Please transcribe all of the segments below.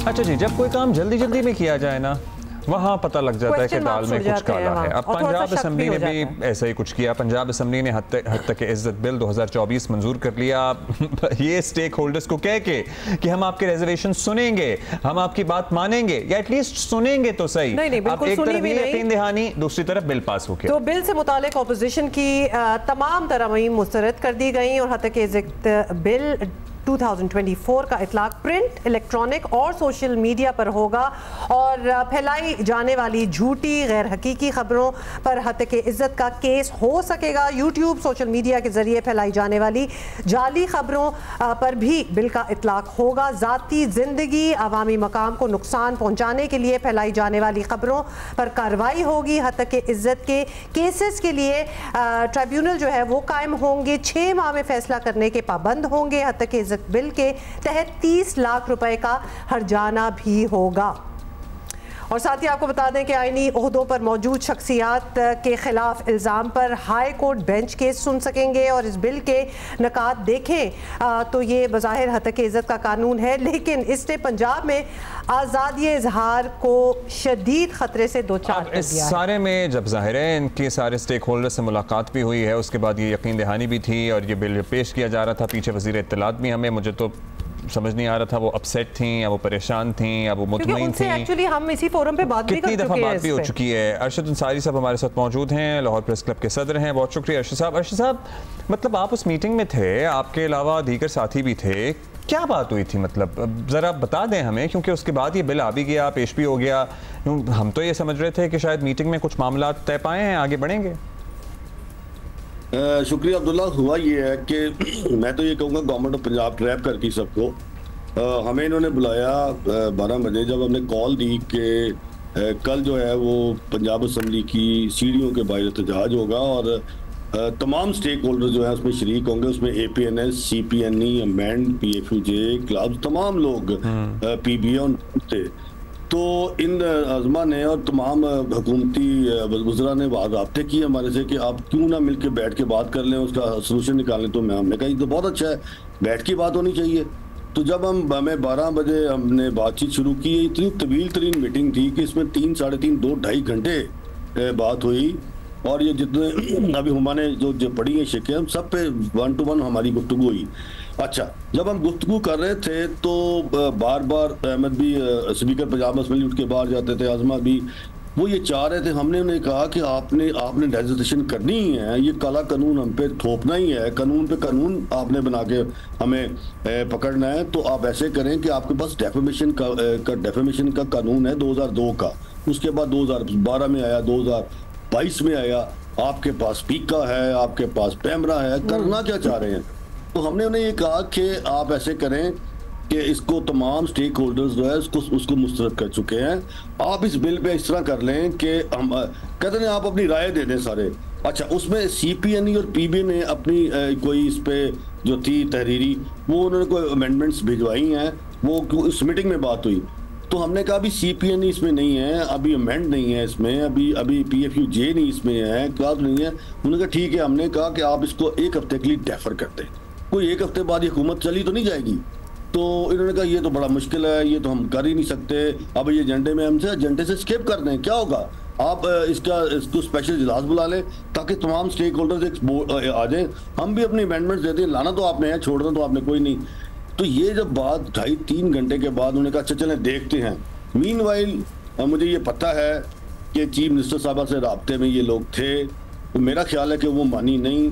अच्छा जी, जब कोई काम जल्दी जल्दी में किया जाए ना, वहाँ पता लग जाता है कि दाल में कुछ काला है। अब पंजाब असम्बली ने भी ऐसा ही कुछ किया। पंजाब असम्बली ने हद तक इज्जत बिल 2024 मंजूर कर लिया। ये स्टेक होल्डर्स को कह के कि हम आपके रिजर्वेशन सुनेंगे, हम आपकी बात मानेंगे, या एटलीस्ट सुनेंगे तो सही। अब एक तरफ ये यकीन दहानी, दूसरी तरफ बिल पास हो गया। तो बिल से मुतालिक ऑपोजिशन की तमाम तरमीम मुस्तरद कर दी गई और हद तक इज्जत बिल 2024 का इतलाक प्रिंट, इलेक्ट्रॉनिक और सोशल मीडिया पर होगा और फैलाई जाने वाली झूठी गैर हकीकी खबरों पर हद तक इज्जत का केस हो सकेगा। यूट्यूब, सोशल मीडिया के जरिए फैलाई जाने वाली जाली खबरों पर भी बिल का इतलाक होगा। ज़ाती जिंदगी, अवामी मकाम को नुकसान पहुँचाने के लिए फैलाई जाने वाली खबरों पर कार्रवाई होगी। हद तक इज्जत के केसेस के लिए ट्राइब्यूनल जो है वो कायम होंगे, 6 माह में फैसला करने के पाबंद होंगे। हद तक इज्जत बिल के तहत 30 लाख रुपए का हर्जाना भी होगा। और साथ ही आपको बता दें कि आईनी ओहदों पर मौजूद शख्सियात के खिलाफ इल्ज़ाम पर हाई कोर्ट बेंच केस सुन सकेंगे। और इस बिल के नकात देखें तो ये बज़ाहिर हद तक इज़्ज़त का कानून है, लेकिन इसने पंजाब में आज़ादी इजहार को शदीद ख़तरे से दो चार कर दिया। इस सारे में जब ज़ाहिर है इनके सारे स्टेक होल्डर से मुलाकात भी हुई है, उसके बाद ये यकीन दहानी भी थी और ये बिल पेश किया जा रहा था। पीछे वज़ीर इत्तलात भी हमें, मुझे तो समझ नहीं आ रहा था वो अपसेट थी या वो परेशान थी या वो मुतमईन थी। एक्चुअली हम इसी फोरम पे बात भी कर चुके हैं, कितनी दफ़ा बात भी हो चुकी है। अरशद अंसारी साहब हमारे साथ मौजूद हैं, लाहौर प्रेस क्लब के सदर हैं। बहुत शुक्रिया अरशद साहब। अरशद साहब, मतलब आप उस मीटिंग में थे, आपके अलावा दीगर साथी भी थे, क्या बात हुई थी? मतलब ज़रा बता दें हमें, क्योंकि उसके बाद ये बिल आ भी गया, पेश भी हो गया। हम तो ये समझ रहे थे कि शायद मीटिंग में कुछ मामला तय पाए हैं, आगे बढ़ेंगे। शुक्रिया अब्दुल्ला। हुआ ये है कि मैं तो ये कहूँगा गवर्नमेंट ऑफ पंजाब ट्रैप कर की सबको। हमें इन्होंने बुलाया 12 बजे, जब हमने कॉल दी कि कल जो है वो पंजाब असम्बली की सीढ़ियों के बाहर एहतजाज होगा और तमाम स्टेक होल्डर जो है उसमें शरीक होंगे। उसमें APNS, CPNE, amend, PFUJ, clubs, तमाम लोग PBA थे। तो इन आज़मा ने और तमाम हुकूमती वज़रा ने राब्ते किए हमारे से कि आप क्यों ना मिलकर बैठ के बात कर लें, उसका सोल्यूशन निकालें। तो हमने कहा ये तो बहुत अच्छा है, बैठ की बात होनी चाहिए। तो जब हमें 12 बजे हमने बातचीत शुरू की, इतनी तवील तरीन मीटिंग थी कि इसमें 3, साढ़े 3, 2, ढाई घंटे बात हुई। और ये जितने अभी हमने जो पढ़ी हैं शिकें, हम सब पे 1 to 1 हमारी गुफ्तगू हुई। अच्छा, जब हम गुफ्तगू कर रहे थे तो बार बार अहमद भी, स्पीकर पंजाब असम्बली, उठ के बाहर जाते थे, आज़मा भी, वो ये चाह रहे थे। हमने उन्हें कहा कि आपने लेजिस्लेशन करनी ही है, ये काला कानून हम पे थोपना ही है, कानून पे कानून आपने बना के हमें पकड़ना है। तो आप ऐसे करें कि आपके पास डेफेमेशन का कानून है 2002 का, उसके बाद 2012 में आया, 2022 में आया, आपके पास पीका है, आपके पास पैमरा है, करना क्या चाह रहे हैं? तो हमने उन्हें ये कहा कि आप ऐसे करें कि इसको तमाम स्टेक होल्डर्स जो है उसको मुस्तरद कर चुके हैं, आप इस बिल पे इस तरह कर लें कि हम कहते हैं आप अपनी राय दे दें सारे। अच्छा, उसमें CPNE और PBA ने अपनी कोई इस पे जो थी तहरीरी, वो उन्होंने कोई अमेंडमेंट्स भिजवाई हैं, वो इस मीटिंग में बात हुई। तो हमने कहा अभी CPNE इसमें नहीं है, अभी अमेंड नहीं है इसमें, अभी PFUJ नहीं इसमें है, क्लास नहीं है। उन्होंने कहा ठीक है। हमने कहा कि आप इसको 1 हफ्ते के लिए डेफर करते हैं, कोई 1 हफ्ते बाद ये हुकूमत चली तो नहीं जाएगी। तो इन्होंने कहा ये तो बड़ा मुश्किल है, ये तो हम कर ही नहीं सकते, अब ये एजेंडे में हमसे एजेंडे से स्किप कर दें, क्या होगा? आप इसको स्पेशल इजलास बुला लें ताकि तमाम स्टेक होल्डर्स आ जाएं, हम भी अपनी अमेंडमेंट्स देते हैं। लाना तो आपने है, छोड़ना तो आपने कोई नहीं। तो ये जब बात 2.5-3 घंटे के बाद उन्होंने कहा अच्छा चलें देखते हैं। मीनवाइल मुझे ये पता है कि चीफ मिनिस्टर साहबा से राब्ते में ये लोग थे, तो मेरा ख्याल है कि वो मानी नहीं।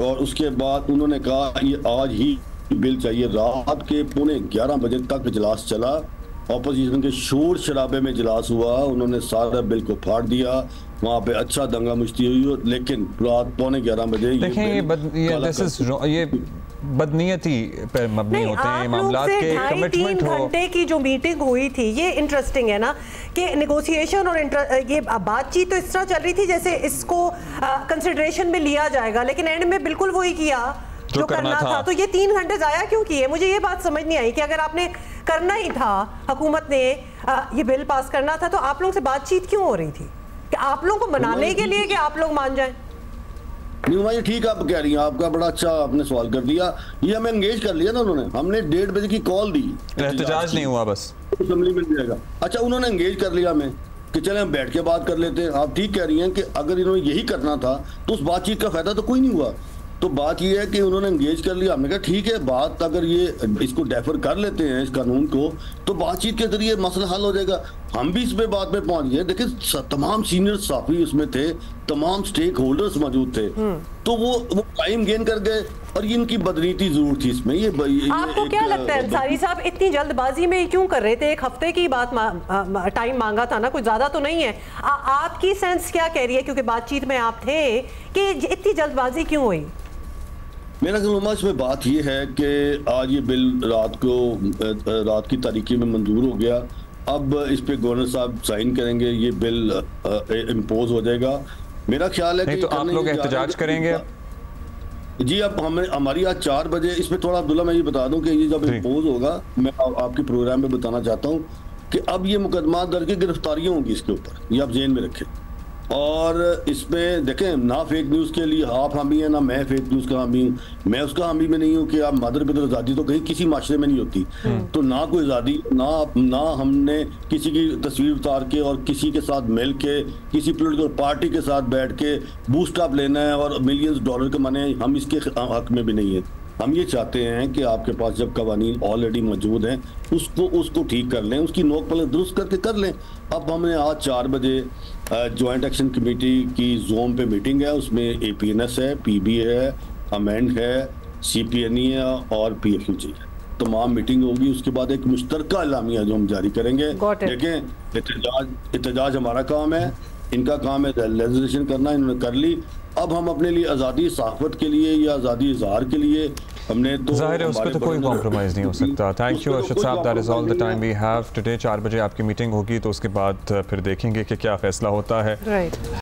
और उसके बाद उन्होंने कहा ये आज ही बिल चाहिए। रात के 11:15 बजे तक इजलास चला, ऑपोजिशन के शोर शराबे में इजलास हुआ, उन्होंने सारा बिल को फाड़ दिया, वहाँ पे अच्छा दंगा मुश्ती हुई। लेकिन रात 11:15 बजे देखें ये बदनीयती पर मबनी होते हैं मामलात के। कमिटमेंट 3 घंटे की जो मीटिंग हुई थी, ये इंटरेस्टिंग है ना कि नेगोशिएशन और ये बातचीत तो इस तरह चल रही थी जैसे इसको कंसिडरेशन में लिया जाएगा, लेकिन एंड में बिल्कुल वही किया जो करना था। तो ये 3 घंटे जाया क्यों किए? मुझे ये बात समझ नहीं आई कि अगर आपने करना ही था, हुकूमत ने ये बिल पास करना था, तो आप लोग से बातचीत क्यों हो रही थी? कि आप लोगों को मनाने के लिए कि आप लोग मान जाएं? न्यूमा ये ठीक आप कह रही हैं, आपका बड़ा अच्छा आपने सवाल कर दिया। ये हमें एंगेज कर लिया ना उन्होंने, हमने 1:30 बजे की कॉल दी, एहतजाज नहीं हुआ बस असेंबली में जाएगा। अच्छा उन्होंने एंगेज कर लिया हमें कि चले हम बैठ के बात कर लेते हैं। आप ठीक कह रही हैं कि अगर इन्होंने यही करना था तो उस बातचीत का फायदा तो कोई नहीं हुआ। तो बात ये है कि उन्होंने एंगेज कर लिया, हमने कहा ठीक है बात, अगर ये इसको डेफर कर लेते हैं इस कानून को तो बातचीत के जरिए मसला हल हो जाएगा। हम भी इस पे बात में पहुंच गए। देखिए तमाम सीनियर सहाफी उसमें थे, तमाम स्टेक होल्डर्स मौजूद थे, तो वो टाइम गेन कर गए और ये इनकी बदनीति जरूर थी इसमें। ये आपको क्या लगता है अंसारी साहब इतनी जल्दबाजी में क्यों कर रहे थे? 1 हफ्ते की बात टाइम मांगा था ना, कुछ ज्यादा तो नहीं है। आपकी सेंस क्या कह रही है, क्योंकि बातचीत में आप थे, कि इतनी जल्दबाजी क्यों हुई? मेरा ख्याल इसमें बात यह है कि आज ये बिल रात की तारीखी में मंजूर हो गया। अब इस पे गवर्नर साहब साइन करेंगे, ये बिल इम्पोज हो जाएगा। मेरा ख्याल है कि तो आप लोग एहतजाज करेंगे जी। अब हमारी आज 4 बजे इस पे थोड़ा अब्दुल्ला मैं ये बता दूं कि ये जब इम्पोज होगा, मैं आपके प्रोग्राम में बताना चाहता हूँ कि अब ये मुकदमा दर्ज गिरफ्तारियां होंगी इसके ऊपर, ये आप जेल में रखें। और इसमें देखें ना फेक न्यूज़ के लिए आप हामी हैं, ना मैं फेक न्यूज़ का हामी हूँ। मैं उसका हामी में नहीं हूँ कि आप मादर पितर आज़ादी तो कहीं किसी माशरे में नहीं होती। तो ना कोई आज़ादी, ना हमने किसी की तस्वीर उतार के और किसी के साथ मिल के किसी पोलिटिकल पार्टी के साथ बैठ के बूस्ट अप लेना है और मिलियंस डॉलर कमाने, हम इसके हक में भी नहीं है। हम ये चाहते हैं कि आपके पास जब कवानीन ऑलरेडी मौजूद हैं उसको ठीक कर लें, उसकी नोक पलक दुरुस्त करके कर लें। अब हमने आज 4 बजे जॉइंट एक्शन कमेटी की जोन पे मीटिंग है, उसमें APNS है, PB है, अमेंड है, CPNE है और PFUG है। तमाम मीटिंग होगी, उसके बाद एक मुश्तरका एलामिया जो हम जारी करेंगे। देखें एहतजाज हमारा काम है, इनका काम है लेजिस्लेशन करना, इन्होंने कर ली। अब हम अपने लिए आज़ादी सहाफ़त के लिए या आज़ादी इज़हार के लिए हमने तो ज़ाहिर है उस पर तो कोई कॉम्प्रोमाइज़ नहीं हो सकता। Thank you Arshad sahab, that is all the time we have today. 4 बजे आपकी मीटिंग होगी तो उसके बाद फिर देखेंगे कि क्या फ़ैसला होता है।